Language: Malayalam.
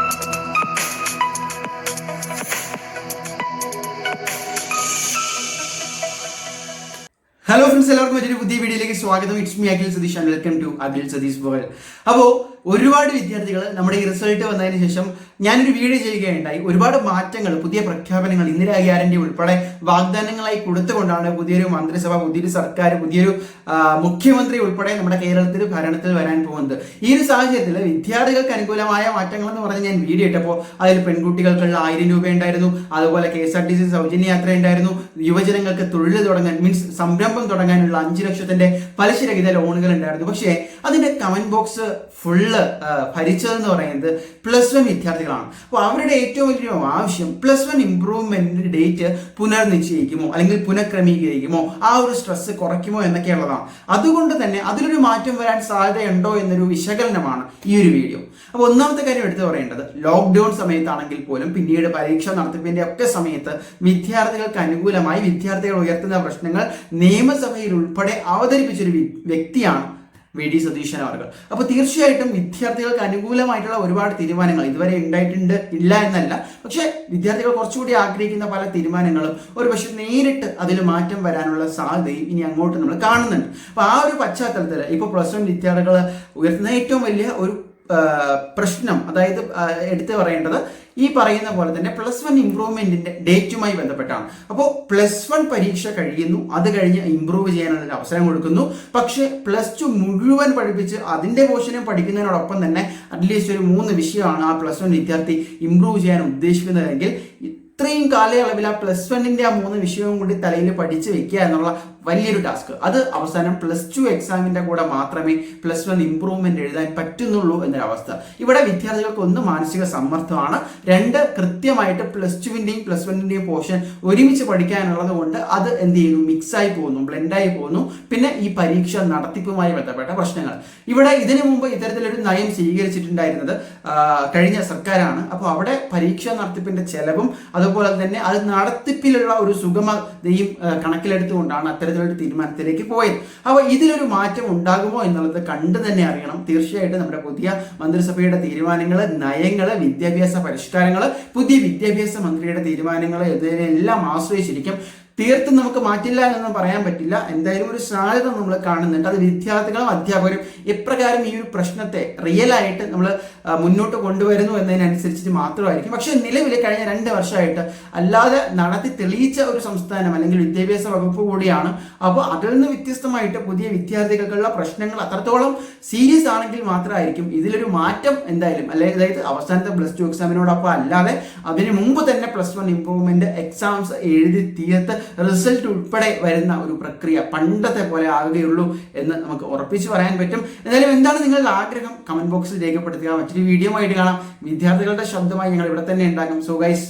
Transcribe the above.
ഹലോ ഫ്രണ്ട്സ്, എല്ലാവർക്കും മറ്റൊരു പുതിയ വീഡിയോയിലേക്ക് സ്വാഗതം. It's me Akhil Satheesh and welcome to Akhil Satheesh world. അപ്പോൾ ഒരുപാട് വിദ്യാർത്ഥികൾ നമ്മുടെ ഈ റിസൾട്ട് വന്നതിന് ശേഷം ഞാനൊരു വീഡിയോ ചെയ്യുകയുണ്ടായി. ഒരുപാട് മാറ്റങ്ങൾ, പുതിയ പ്രഖ്യാപനങ്ങൾ, ഇന്ദിരാ ഗ്യാരണ്ടി ഉൾപ്പെടെ വാഗ്ദാനങ്ങളായി കൊടുത്തുകൊണ്ടാണ് പുതിയൊരു മന്ത്രിസഭ, പുതിയൊരു സർക്കാർ, പുതിയൊരു മുഖ്യമന്ത്രി ഉൾപ്പെടെ നമ്മുടെ കേരളത്തിൽ ഭരണത്തിൽ വരാൻ പോകുന്നത്. ഈ ഒരു സാഹചര്യത്തിൽ വിദ്യാർത്ഥികൾക്ക് അനുകൂലമായ മാറ്റങ്ങൾ എന്ന് പറഞ്ഞ് ഞാൻ വീഡിയോ ഇട്ടപ്പോൾ അതിൽ പെൺകുട്ടികൾക്കുള്ള 1000 രൂപ ഉണ്ടായിരുന്നു, അതുപോലെ KSRTC സൗജന്യ യാത്ര ഉണ്ടായിരുന്നു, യുവജനങ്ങൾക്ക് തൊഴിൽ തുടങ്ങാൻ സംരംഭം തുടങ്ങാനുള്ള 5 ലക്ഷത്തിന്റെ പലിശരഹിത ലോണുകൾ ഉണ്ടായിരുന്നു. പക്ഷേ അതിന്റെ കമന്റ് ബോക്സ് ഫുള്ള് ഭരിച്ചതെന്ന് പറയുന്നത് +1 വിദ്യാർത്ഥികളാണ്. അപ്പോൾ അവരുടെ ഏറ്റവും വലിയ ആവശ്യം +1 ഇംപ്രൂവ്മെന്റിന്റെ ഡേറ്റ് പുനർനിശ്ചയിക്കുമോ അല്ലെങ്കിൽ പുനഃക്രമീകരിക്കുമോ, ആ ഒരു സ്ട്രെസ് കുറയ്ക്കുമോ എന്നൊക്കെയുള്ളതാണ്. അതുകൊണ്ട് തന്നെ അതിലൊരു മാറ്റം വരാൻ സാധ്യതയുണ്ടോ എന്നൊരു വിശകലനമാണ് ഈ ഒരു വീഡിയോ. അപ്പോൾ ഒന്നാമത്തെ കാര്യം എടുത്തു പറയേണ്ടത്, ലോക്ക്ഡൌൺ സമയത്താണെങ്കിൽ പോലും പിന്നീട് പരീക്ഷ നടത്തിപ്പിന്റെ ഒക്കെ സമയത്ത് വിദ്യാർത്ഥികൾക്ക് അനുകൂലമായി വിദ്യാർത്ഥികൾ ഉയർത്തുന്ന പ്രശ്നങ്ങൾ നിയമസഭയിൽ ഉൾപ്പെടെ അവതരിപ്പിച്ചൊരു വ്യക്തിയാണ് VD സതീശൻ അവർ. അപ്പോൾ തീർച്ചയായിട്ടും വിദ്യാർത്ഥികൾക്ക് അനുകൂലമായിട്ടുള്ള ഒരുപാട് തീരുമാനങ്ങൾ ഇതുവരെ ഇല്ല എന്നല്ല, പക്ഷെ വിദ്യാർത്ഥികൾ കുറച്ചുകൂടി ആഗ്രഹിക്കുന്ന പല തീരുമാനങ്ങളും ഒരുപക്ഷെ നേരിട്ട് അതിൽ മാറ്റം വരാനുള്ള സാധ്യതയും ഇനി അങ്ങോട്ട് നമ്മൾ കാണുന്നുണ്ട്. അപ്പോൾ ആ ഒരു പശ്ചാത്തലത്തിൽ ഇപ്പോൾ +1 വിദ്യാർത്ഥികൾ ഉയർത്തുന്ന ഏറ്റവും വലിയ ഒരു പ്രശ്നം, അതായത് എടുത്തു പറയേണ്ടത് ഈ പറയുന്ന പോലെ തന്നെ +1 ഇംപ്രൂവ്മെന്റിന്റെ ഡേറ്റുമായി ബന്ധപ്പെട്ടാണ്. അപ്പോൾ +1 പരീക്ഷ കഴിയുന്നു, അത് കഴിഞ്ഞ് ഇംപ്രൂവ് ചെയ്യാനുള്ള അവസരം കൊടുക്കുന്നു. പക്ഷേ +2 മുഴുവൻ പഠിപ്പിച്ച് അതിന്റെ പോർഷനും പഠിക്കുന്നതിനോടൊപ്പം തന്നെ അറ്റ്ലീസ്റ്റ് ഒരു 3 വിഷയമാണ് ആ +1 വിദ്യാർത്ഥി ഇംപ്രൂവ് ചെയ്യാൻ ഉദ്ദേശിക്കുന്നതെങ്കിൽ ഇത്രയും കാലയളവിൽ ആ +1ന്റെ ആ 3 വിഷയവും കൂടി തലയിൽ പഠിച്ചു വെക്കുക എന്നുള്ള വലിയൊരു ടാസ്ക്, അത് അവസാനം +2 എക്സാമിന്റെ കൂടെ മാത്രമേ +1 ഇംപ്രൂവ്മെന്റ് എഴുതാൻ പറ്റുന്നുള്ളൂ എന്നൊരവസ്ഥ. ഇവിടെ വിദ്യാർത്ഥികൾക്ക് ഒന്ന് മാനസിക സമ്മർദ്ദമാണ്, 2 കൃത്യമായിട്ട് +2ന്റെയും +1ന്റെയും പോർഷൻ ഒരുമിച്ച് പഠിക്കാനുള്ളത് കൊണ്ട് അത് എന്ത് ചെയ്യുന്നു, മിക്സായി പോകുന്നു, ബ്ലെൻഡായി പോകുന്നു. പിന്നെ ഈ പരീക്ഷ നടത്തിപ്പുമായി ബന്ധപ്പെട്ട പ്രശ്നങ്ങൾ, ഇവിടെ ഇതിനു മുമ്പ് ഇത്തരത്തിലൊരു നയം സ്വീകരിച്ചിട്ടുണ്ടായിരുന്നത് കഴിഞ്ഞ സർക്കാരാണ്. അപ്പോൾ അവിടെ പരീക്ഷാ നടത്തിപ്പിന്റെ ചെലവും അതുപോലെ തന്നെ അത് നടത്തിപ്പിലുള്ള ഒരു സുഗമതയും കണക്കിലെടുത്തുകൊണ്ടാണ് അത്തരത്തിലൊരു തീരുമാനത്തിലേക്ക് പോയത്. അപ്പോൾ ഇതിലൊരു മാറ്റം ഉണ്ടാകുമോ എന്നുള്ളത് കണ്ടു തന്നെ അറിയണം. തീർച്ചയായിട്ടും നമ്മുടെ പുതിയ മന്ത്രിസഭയുടെ തീരുമാനങ്ങൾ, നയങ്ങൾ, വിദ്യാഭ്യാസ പരിഷ്കാരങ്ങൾ, പുതിയ വിദ്യാഭ്യാസ മന്ത്രിയുടെ തീരുമാനങ്ങൾ, ഇതിനെല്ലാം ആശ്രയിച്ചിരിക്കും. തീർത്തും നമുക്ക് മാറ്റില്ല എന്നൊന്നും പറയാൻ പറ്റില്ല. എന്തായാലും ഒരു സാധ്യത നമ്മൾ കാണുന്നുണ്ട്. അത് വിദ്യാർത്ഥികളും അധ്യാപകരും എപ്രകാരം ഈ ഒരു പ്രശ്നത്തെ റിയലായിട്ട് നമ്മൾ മുന്നോട്ട് കൊണ്ടുവരുന്നു എന്നതിനനുസരിച്ച് മാത്രമായിരിക്കും. പക്ഷെ നിലവിൽ കഴിഞ്ഞ 2 വർഷമായിട്ട് അല്ലാതെ നടത്തി തെളിയിച്ച ഒരു സംസ്ഥാനം അല്ലെങ്കിൽ വിദ്യാഭ്യാസ വകുപ്പ് കൂടിയാണ്. അപ്പോൾ അതിൽ നിന്ന് വ്യത്യസ്തമായിട്ട് പുതിയ വിദ്യാർത്ഥികൾക്കുള്ള പ്രശ്നങ്ങൾ അത്രത്തോളം സീരിയസ് ആണെങ്കിൽ മാത്രമായിരിക്കും ഇതിലൊരു മാറ്റം എന്തായാലും, അല്ലെങ്കിൽ അതായത് അവസാനത്തെ +2 എക്സാമിനോടൊപ്പം അല്ലാതെ അതിന് മുമ്പ് തന്നെ +1 ഇംപ്രൂവ്മെന്റ് എക്സാംസ് എഴുതി തീർത്ത് റിസൾട്ട് ഉൾപ്പെടെ വരുന്ന ഒരു പ്രക്രിയ പണ്ടത്തെ പോലെ ആകുകയുള്ളൂ എന്ന് നമുക്ക് ഉറപ്പിച്ച് പറയാൻ പറ്റും. എന്തായാലും എന്താണ് നിങ്ങളുടെ ആഗ്രഹം കമന്റ് ബോക്സിൽ രേഖപ്പെടുത്തുക. മറ്റൊരു വീഡിയോ ആയിട്ട് കാണാം. വിദ്യാർത്ഥികളുടെ ശബ്ദമായി ഞങ്ങൾ ഇവിടെ തന്നെ ഉണ്ടാകും. So guys,